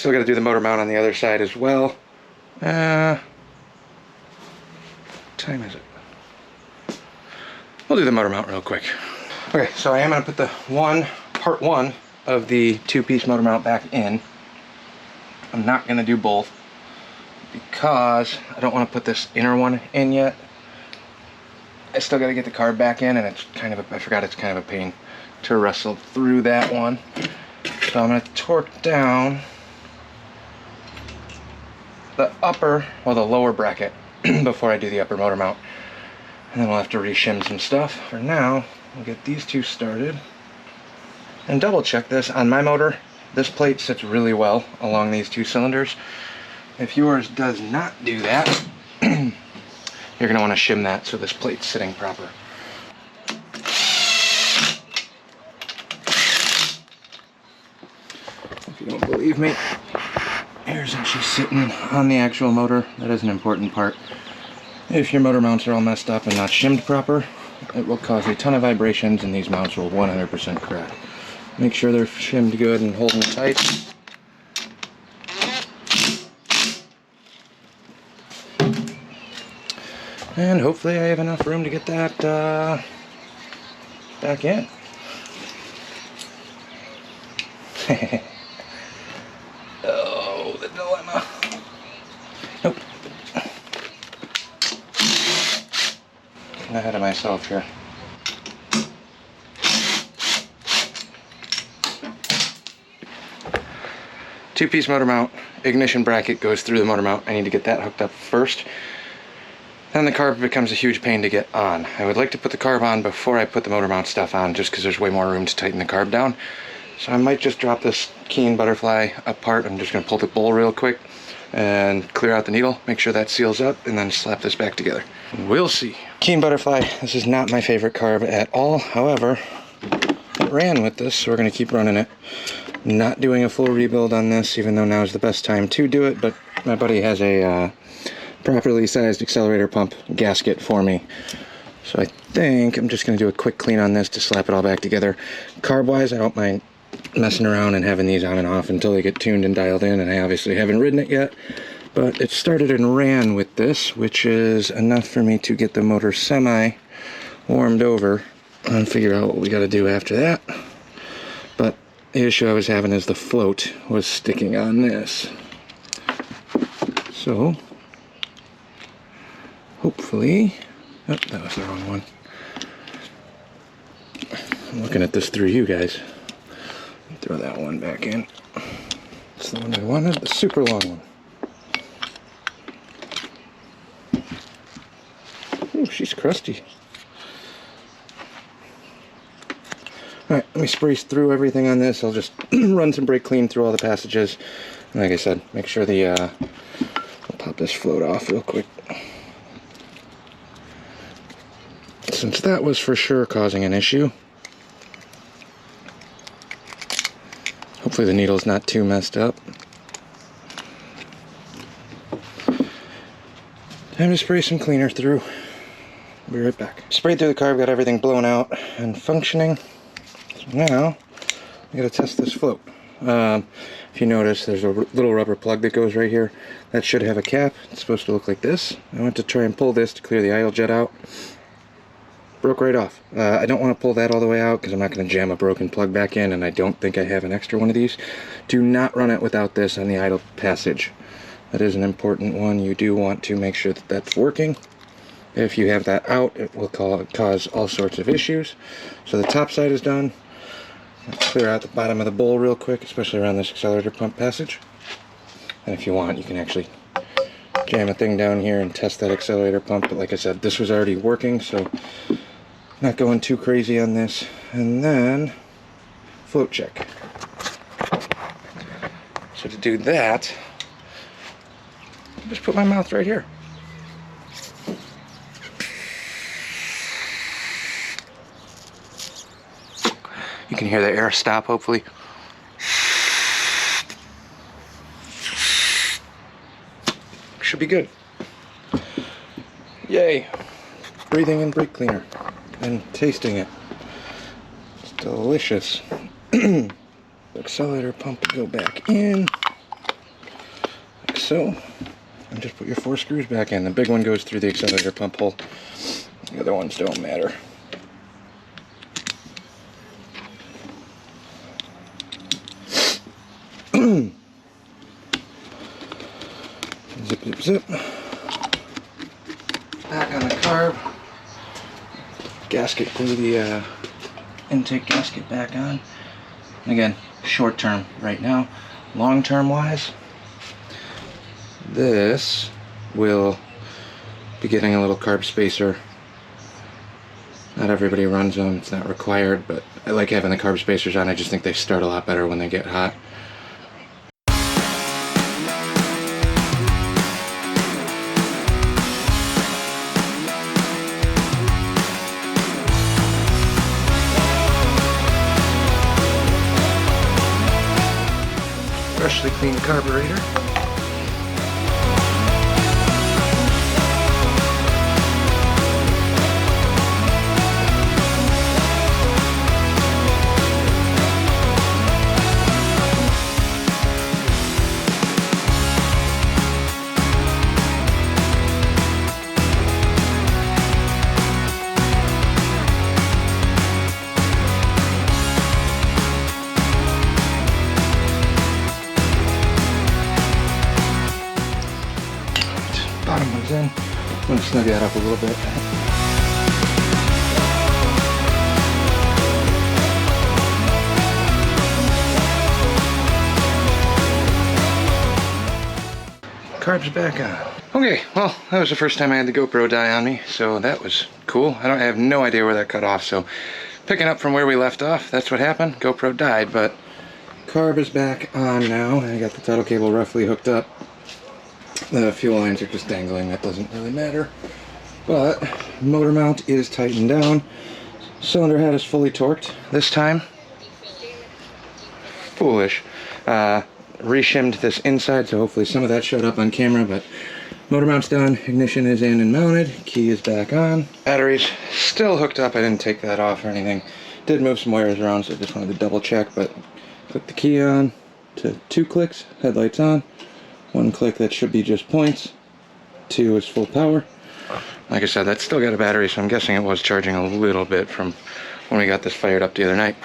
Still got to do the motor mount on the other side as well. What time is it? We'll do the motor mount real quick. Okay, so I am going to put the part one of the two-piece motor mount back in. I'm not going to do both because I don't want to put this inner one in yet. I still got to get the carb back in, and it's kind of I forgot it's kind of a pain to wrestle through that one. So I'm going to torque down the upper, or the lower bracket before I do the upper motor mount. And then we'll have to re-shim some stuff. For now, we'll get these two started. And double check this. On my motor, this plate sits really well along these two cylinders. If yours does not do that, you're going to want to shim that so this plate's sitting proper. If you don't believe me, here's how she's sitting on the actual motor. That is an important part. If your motor mounts are all messed up and not shimmed proper, it will cause a ton of vibrations and these mounts will 100% crack. Make sure they're shimmed good and holding tight. And hopefully I have enough room to get that back in. Oh, the dilemma. Nope. Getting ahead of myself here. Two-piece motor mount, ignition bracket goes through the motor mount. I need to get that hooked up first. Then the carb becomes a huge pain to get on. I would like to put the carb on before I put the motor mount stuff on, just because there's way more room to tighten the carb down. So I might just drop this Keen butterfly apart. I'm just going to pull the bowl real quick and clear out the needle, make sure that seals up, and then slap this back together. We'll see. Keen butterfly, this is not my favorite carb at all. However, it ran with this, so we're going to keep running it. Not doing a full rebuild on this, even though now is the best time to do it, but my buddy has a properly sized accelerator pump gasket for me. So I think I'm just going to do a quick clean on this to slap it all back together. Carb wise, I don't mind messing around and having these on and off until they get tuned and dialed in, and I obviously haven't ridden it yet, but it started and ran with this, which is enough for me to get the motor semi warmed over and figure out what we got to do after that. But the issue I was having is the float was sticking on this. So hopefully, oh, that was the wrong one. I'm looking at this through you guys. Throw that one back in. It's the one we wanted, the super long one. Oh, she's crusty. Alright, let me spray through everything on this. I'll just run some brake clean through all the passages. And like I said, make sure I'll pop this float off real quick. Since that was for sure causing an issue. Hopefully the needle's not too messed up. Time to spray some cleaner through. Be right back. Sprayed through the carb, got everything blown out and functioning. So now, I gotta test this float. If you notice, there's a little rubber plug that goes right here. That should have a cap. It's supposed to look like this. I went to try and pull this to clear the idle jet out. Broke right off. I don't want to pull that all the way out because I'm not going to jam a broken plug back in, and I don't think I have an extra one of these. Do not run it without this on the idle passage. That is an important one. You do want to make sure that that's working. If you have that out, it will cause all sorts of issues. So the top side is done. Let's clear out the bottom of the bowl real quick, especially around this accelerator pump passage. And if you want, you can actually jam a thing down here and test that accelerator pump. But like I said, this was already working, so not going too crazy on this. And then float check. So to do that, just put my mouth right here. You can hear the air stop, hopefully. Should be good. Yay. Breathing in brake cleaner and tasting it. It's delicious. Accelerator pump to go back in. so. And just put your 4 screws back in. The big one goes through the accelerator pump hole. The other ones don't matter. Zip, zip, zip. Back on the carb. Gasket, glue the intake gasket back on. And again, short term right now. Long term wise, this will be getting a little carb spacer. Not everybody runs them, it's not required, but I like having the carb spacers on. I just think they start a lot better when they get hot. Freshly cleaned carburetor. Bottom one's in. I'm going to snug that up a little bit. Carbs back on. Okay, well, that was the first time I had the GoPro die on me, so that was cool. I have no idea where that cut off, so picking up from where we left off, that's what happened. GoPro died, but carb is back on now. I got the throttle cable roughly hooked up. The fuel lines are just dangling, that doesn't really matter. But motor mount is tightened down. Cylinder head is fully torqued this time. Foolish. Reshimmed this inside, so hopefully some of that showed up on camera, but motor mount's done, ignition is in and mounted, key is back on. Battery's still hooked up, I didn't take that off or anything. Did move some wires around, so I just wanted to double check, but click the key on to 2 clicks, headlights on. 1 click, that should be just points. 2 is full power. Like I said, that's still got a battery, so I'm guessing it was charging a little bit from when we got this fired up the other night.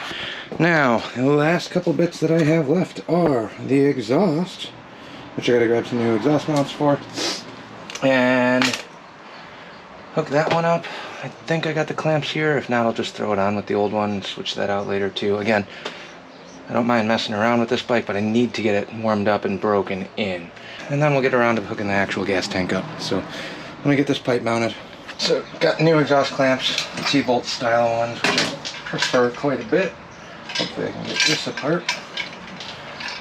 Now, the last couple bits that I have left are the exhaust, which I gotta grab some new exhaust mounts for, and hook that one up. I think I got the clamps here. If not, I'll just throw it on with the old one and switch that out later too. Again, I don't mind messing around with this bike, but I need to get it warmed up and broken in. And then we'll get around to hooking the actual gas tank up. So let me get this pipe mounted. So got new exhaust clamps, T-bolt style ones, which I prefer quite a bit. Hopefully I can get this apart.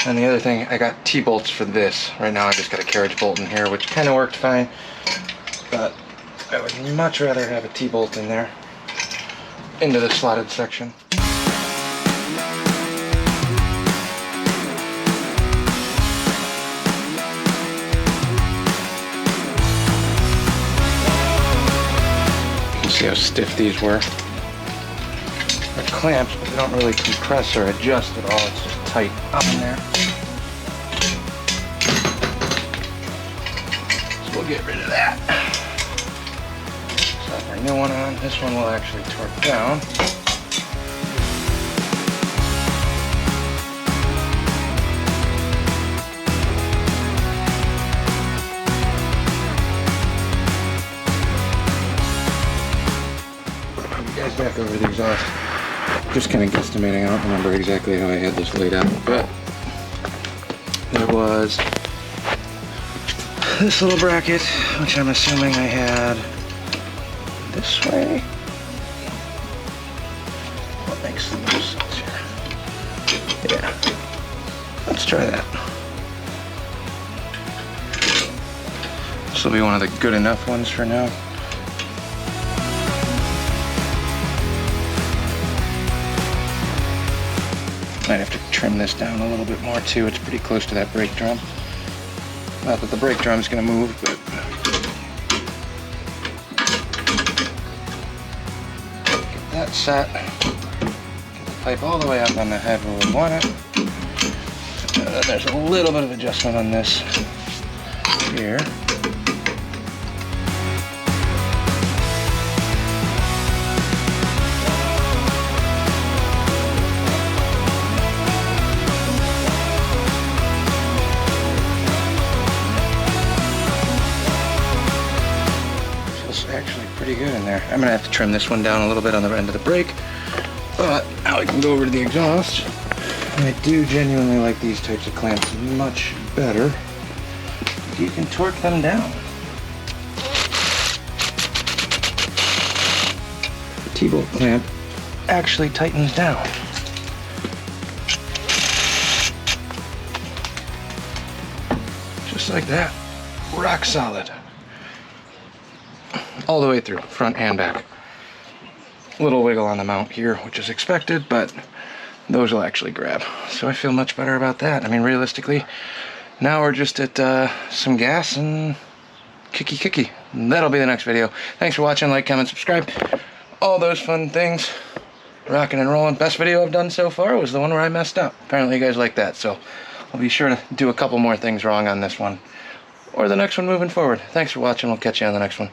And the other thing, I got T-bolts for this. Right now I just got a carriage bolt in here, which kind of worked fine. But I would much rather have a T-bolt in there, into the slotted section. See how stiff these were? They're clamps, but they don't really compress or adjust at all. It's just tight on there. So we'll get rid of that. Slap our new one on. This one will actually torque down. Back over the exhaust. Just kind of guesstimating. I don't remember exactly how I had this laid out, but there was this little bracket, which I'm assuming I had this way. What makes the most sense here? Yeah. Let's try that. This will be one of the good enough ones for now. Might have to trim this down a little bit more too. It's pretty close to that brake drum. Not that the brake drum is going to move, but get that set. Get the pipe all the way up on the head where we want it. There's a little bit of adjustment on this. here. Actually pretty good in there. I'm gonna have to trim this one down a little bit on the end of the brake, but now I can go over to the exhaust. And I do genuinely like these types of clamps much better. You can torque them down. The T-bolt clamp actually tightens down. Just like that. Rock solid. All the way through, front and back. Little wiggle on the mount here, which is expected, but those will actually grab. So I feel much better about that. I mean, realistically, now we're just at some gas and kicky. That'll be the next video. Thanks for watching. Like, comment, subscribe. All those fun things. Rocking and rolling. Best video I've done so far was the one where I messed up. Apparently you guys like that, so I'll be sure to do a couple more things wrong on this one. Or the next one moving forward. Thanks for watching. We'll catch you on the next one.